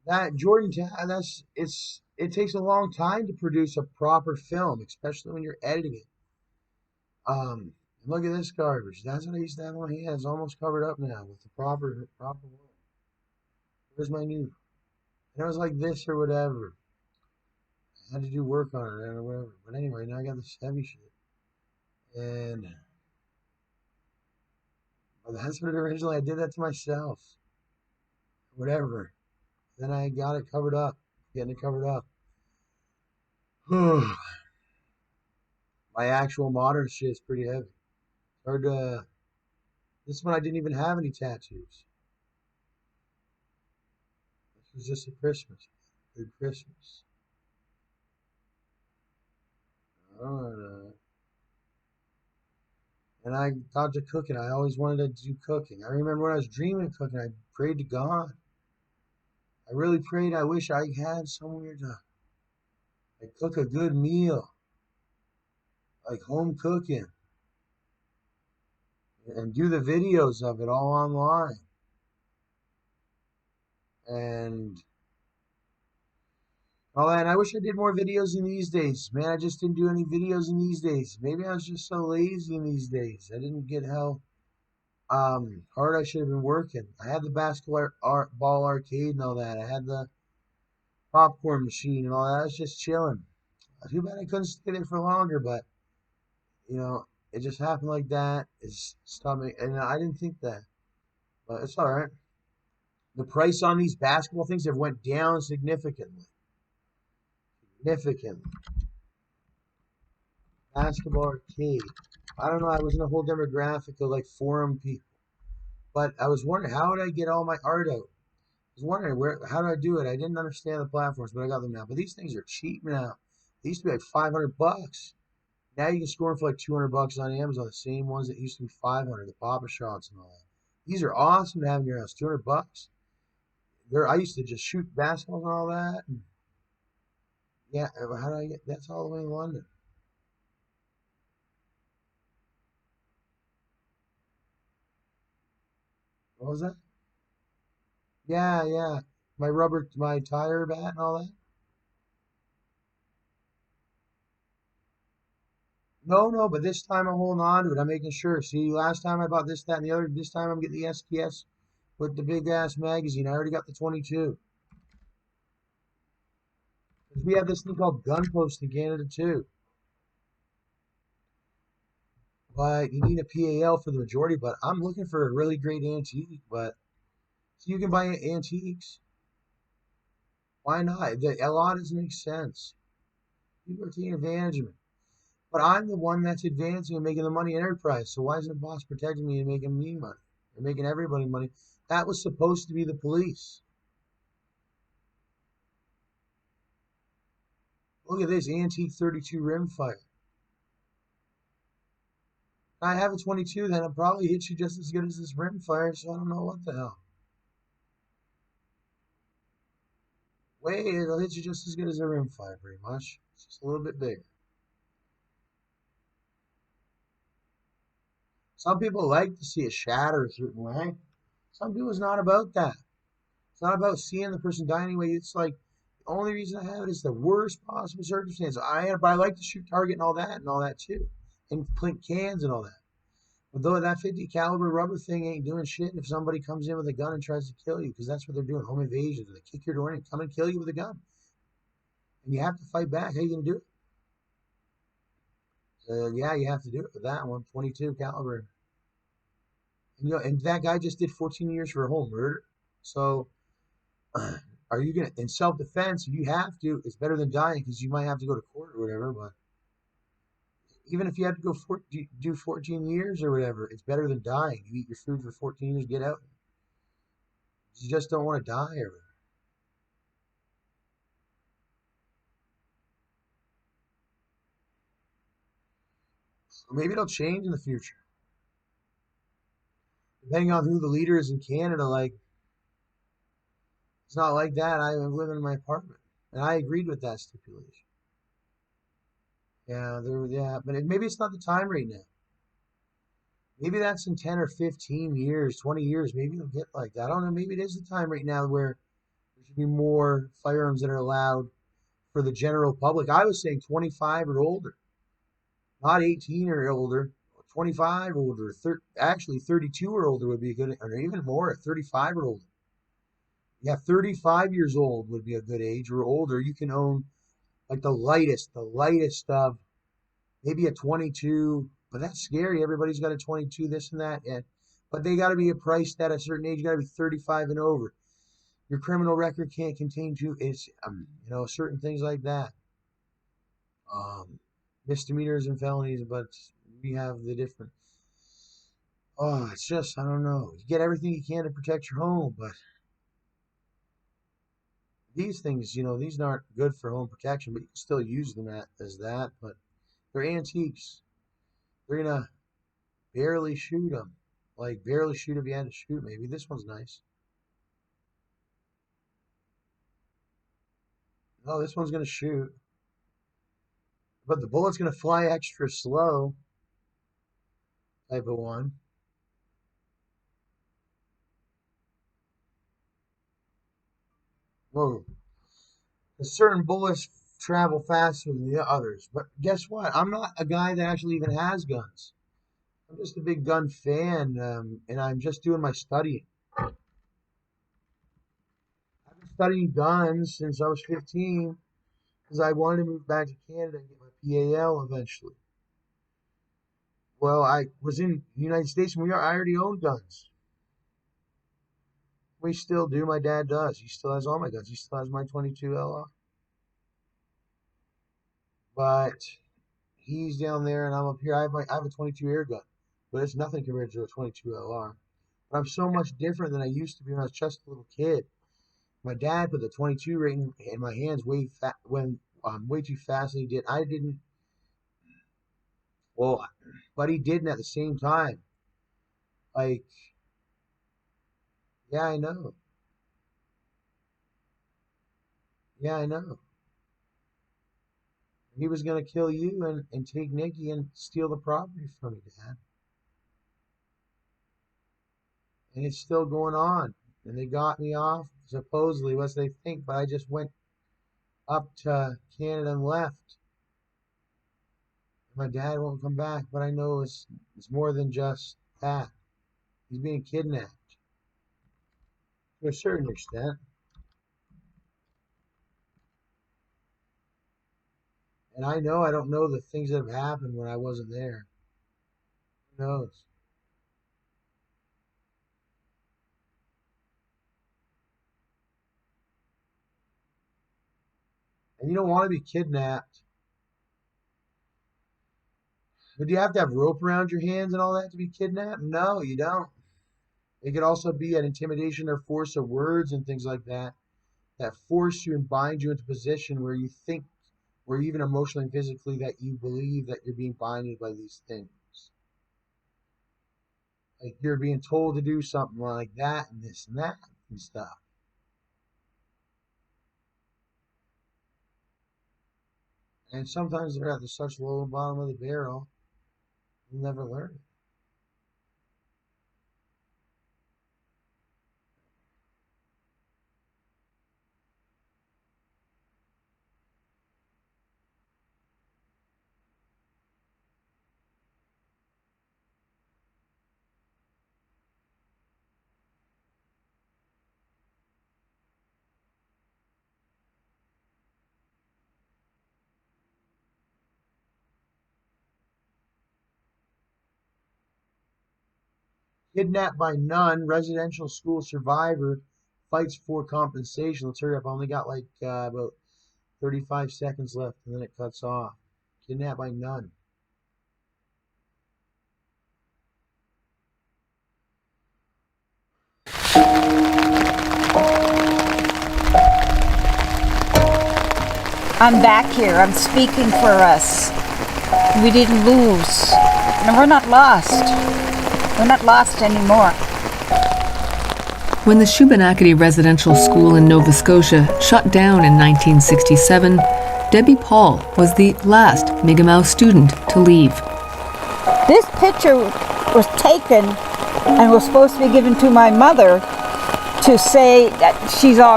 That Jordan, it takes a long time to produce a proper film, especially when you're editing it. Look at this garbage. That's what I used to have on my hands, almost covered up now with the proper one. Where's my new? And it was like this or whatever. I had to do work on it or whatever. But anyway, now I got this heavy shit, and well, that's what originally I did that to myself. Whatever. Then I got it covered up, getting it covered up. My actual modern shit is pretty heavy. Hard to. This one I didn't even have any tattoos. This was just a Christmas. Good Christmas. Uh, and I got to cooking. I always wanted to do cooking. I remember when I was dreaming of cooking, I prayed to God. I really prayed. I wish I had somewhere to like, cook a good meal, like home cooking, and do the videos of it all online. And all that. And I wish I did more videos in these days. Man, I just didn't do any videos in these days. Maybe I was just so lazy in these days. I didn't get how hard I should have been working. I had the basketball ball arcade and all that. I had the popcorn machine and all that. I was just chilling. Too bad I couldn't stay there for longer, but it just happened like that. It's stopped me, and I didn't think that, but it's all right. The price on these basketball things have went down significantly. Significantly. Basketball arcade. I don't know. I was in a whole demographic of like forum people, but I was wondering how would I get all my art out. I was wondering how do I do it. I didn't understand the platforms, but I got them now. But these things are cheap now. They used to be like $500. Now you can score them for like $200 on Amazon. The same ones that used to be 500, the Papa Shots and all that. These are awesome to have in your house. $200. I used to just shoot basketballs and all that. And yeah, how do I get? That's all the way in London. What was that? Yeah, yeah. My tire bat and all that. No, no, but this time I'm holding on to it. I'm making sure. See, last time I bought this, that, and the other. This time I'm getting the STS with the big ass magazine. I already got the 22. Because we have this thing called gun post in Canada too. But you need a PAL for the majority. But I'm looking for a really great antique. But so you can buy antiques. Why not? A lot doesn't make sense. People are taking advantage of me. But I'm the one that's advancing and making the money in enterprise. So why isn't the boss protecting me and making me money? And making everybody money? That was supposed to be the police. Look at this antique 32 rimfire. I have a 22, then I'll probably hit you just as good as this rimfire, so I don't know what the hell. Wait, it'll hit you just as good as a rimfire, pretty much. It's just a little bit bigger. Some people like to see it shatter a certain way. Some people it's not about that. It's not about seeing the person die anyway. It's like the only reason I have it is the worst possible circumstance. But I like to shoot target and all that too, and clink cans and all that. Although that 50 caliber rubber thing ain't doing shit if somebody comes in with a gun and tries to kill you, because that's what they're doing. Home invasion. They kick your door in and come and kill you with a gun, and you have to fight back. How you gonna do it? Yeah, you have to do it with that one, 22 caliber. And that guy just did 14 years for a whole murder. So, are you gonna in self defense? You have to. It's better than dying because you might have to go to court or whatever. But even if you have to do 14 years or whatever, it's better than dying. You eat your food for 14 years, get out. You just don't want to die or whatever. Maybe it'll change in the future, depending on who the leader is in Canada. Like, it's not like that. I live in my apartment, and I agreed with that stipulation. Yeah, but maybe it's not the time right now. Maybe that's in 10 or 15 years, 20 years. Maybe it'll get like that. I don't know. Maybe it is the time right now where there should should be more firearms that are allowed for the general public. I was saying 25 or older, not 18 or older. 25 or older, actually 32 or older would be a good, or even more, 35 or older. Yeah, 35 years old would be a good age, or older. You can own like the lightest of maybe a 22, but that's scary. Everybody's got a 22, this and that, but they got to be priced at a certain age. You got to be 35 and over. Your criminal record can't contain certain things like that. Misdemeanors and felonies, but we have the different. Oh, it's just, I don't know. You get everything you can to protect your home, but these things, these aren't good for home protection, but you can still use them as that. But they're antiques. They're gonna barely shoot them, like barely shoot if you had to shoot. Maybe this one's nice. Oh, this one's gonna shoot, but the bullet's gonna fly extra slow. Type of one. Whoa. Certain bullets travel faster than the others. But guess what? I'm not a guy that actually even has guns. I'm just a big gun fan, and I'm just doing my studying. I've been studying guns since I was 15 because I wanted to move back to Canada and get my PAL eventually. Well, I was in the United States and I already owned guns. We still do. My dad does. He still has all my guns. He still has my 22 LR. But he's down there and I'm up here. I have a 22 air gun, but it's nothing compared to a 22 LR. But I'm so much different than I used to be when I was just a little kid. My dad put the 22 right in my hands way too fast. And I didn't. Well, but he didn't at the same time. Like, yeah, I know. Yeah, I know. He was gonna kill you and take Nikki and steal the property from you, Dad. And it's still going on. And they got me off, supposedly, what they think, but I just went up to Canada and left. My dad won't come back, but I know it's more than just that. He's being kidnapped to a certain extent. And I know I don't know the things that have happened when I wasn't there. Who knows? And you don't want to be kidnapped. But do you have to have rope around your hands and all that to be kidnapped? No, you don't. It could also be an intimidation or force of words and things like that force you and bind you into a position where you think, or even emotionally and physically, that you believe that you're being binded by these things. Like you're being told to do something like that and this and that and stuff. And sometimes they're at such low bottom of the barrel, you'll never learn it. Kidnapped by nun, residential school survivor fights for compensation. Let's hurry up. I only got like about 35 seconds left and then it cuts off. Kidnapped by nun. I'm back here. I'm speaking for us. We didn't lose. And we're not lost. We're not lost anymore. When the Shubenacadie Residential School in Nova Scotia shut down in 1967, Debbie Paul was the last Mi'kmaq student to leave. This picture was taken and was supposed to be given to my mother to say that she's all